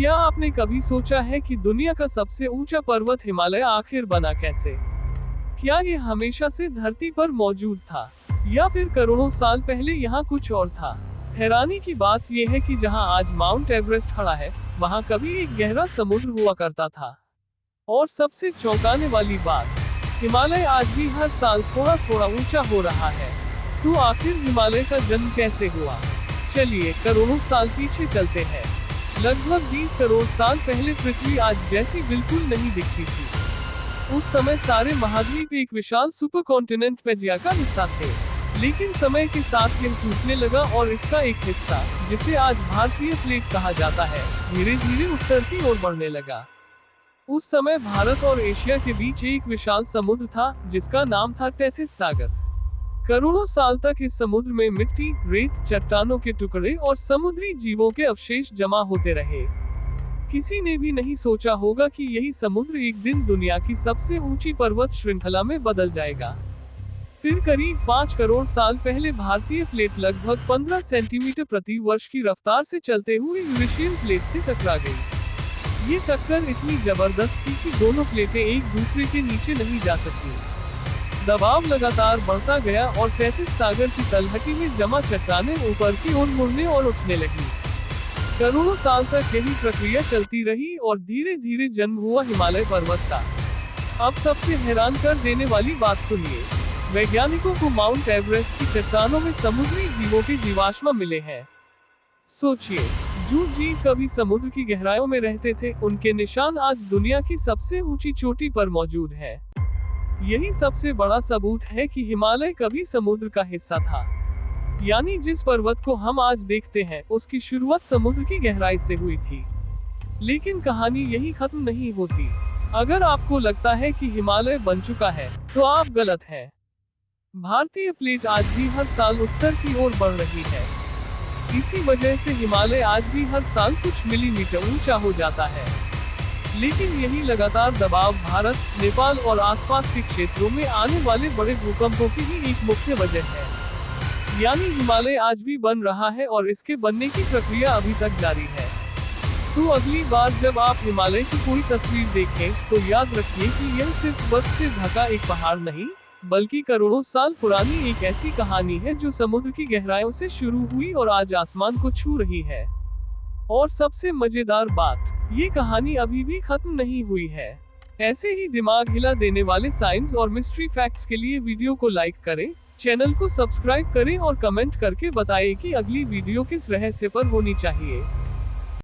क्या आपने कभी सोचा है कि दुनिया का सबसे ऊंचा पर्वत हिमालय आखिर बना कैसे? क्या ये हमेशा से धरती पर मौजूद था, या फिर करोड़ों साल पहले यहाँ कुछ और था? हैरानी की बात यह है कि जहाँ आज माउंट एवरेस्ट खड़ा है, वहाँ कभी एक गहरा समुद्र हुआ करता था। और सबसे चौंकाने वाली बात, हिमालय आज भी हर साल थोड़ा थोड़ा ऊंचा हो रहा है। तो आखिर हिमालय का जन्म कैसे हुआ? चलिए करोड़ों साल पीछे चलते हैं। लगभग 20 करोड़ साल पहले पृथ्वी आज जैसी बिल्कुल नहीं दिखती थी। उस समय सारे महाद्वीप एक विशाल सुपर कॉन्टिनेंट पैंजिया का हिस्सा थे। लेकिन समय के साथ यह टूटने लगा और इसका एक हिस्सा, जिसे आज भारतीय प्लेट कहा जाता है, धीरे धीरे उत्तर की ओर बढ़ने लगा। उस समय भारत और एशिया के बीच एक विशाल समुद्र था, जिसका नाम था टेथिस सागर। करोड़ों साल तक इस समुद्र में मिट्टी, रेत, चट्टानों के टुकड़े और समुद्री जीवों के अवशेष जमा होते रहे। किसी ने भी नहीं सोचा होगा कि यही समुद्र एक दिन दुनिया की सबसे ऊंची पर्वत श्रृंखला में बदल जाएगा। फिर करीब 5 करोड़ साल पहले भारतीय प्लेट लगभग 15 सेंटीमीटर प्रति वर्ष की रफ्तार से चलते हुए यूरेशियन प्लेट से टकरा गई। ये टक्कर इतनी जबरदस्त थी कि दोनों प्लेटें एक दूसरे के नीचे नहीं जा सकी। दबाव लगातार बढ़ता गया और टेथिस सागर की तलहटी में जमा चट्टानें ऊपर की ओर मुड़ने और उठने लगी। करोड़ों साल तक यही प्रक्रिया चलती रही और धीरे धीरे जन्म हुआ हिमालय पर्वत का। अब सबसे हैरान कर देने वाली बात सुनिए। वैज्ञानिकों को माउंट एवरेस्ट की चट्टानों में समुद्री जीवों के जीवाश्म मिले हैं। सोचिए, जो जीव कभी समुद्र की गहराइयों में रहते थे, उनके निशान आज दुनिया की सबसे ऊंची चोटी पर मौजूद है। यही सबसे बड़ा सबूत है कि हिमालय कभी समुद्र का हिस्सा था। यानी जिस पर्वत को हम आज देखते हैं, उसकी शुरुआत समुद्र की गहराई से हुई थी। लेकिन कहानी यही खत्म नहीं होती। अगर आपको लगता है कि हिमालय बन चुका है, तो आप गलत हैं। भारतीय प्लेट आज भी हर साल उत्तर की ओर बढ़ रही है। इसी वजह से हिमालय आज भी हर साल कुछ मिलीमीटर ऊंचा हो जाता है। लेकिन यही लगातार दबाव भारत, नेपाल और आसपास के क्षेत्रों में आने वाले बड़े भूकंपों की ही एक मुख्य वजह है। यानी हिमालय आज भी बन रहा है और इसके बनने की प्रक्रिया अभी तक जारी है। तो अगली बार जब आप हिमालय की कोई तस्वीर देखें, तो याद रखिए कि यह सिर्फ बर्फ से ढका एक पहाड़ नहीं, बल्कि करोड़ों साल पुरानी एक ऐसी कहानी है जो समुद्र की गहराइयों से शुरू हुई और आज आसमान को छू रही है। और सबसे मजेदार बात, ये कहानी अभी भी खत्म नहीं हुई है। ऐसे ही दिमाग हिला देने वाले साइंस और मिस्ट्री फैक्ट्स के लिए वीडियो को लाइक करें, चैनल को सब्सक्राइब करें और कमेंट करके बताएं कि अगली वीडियो किस रहस्य पर होनी चाहिए।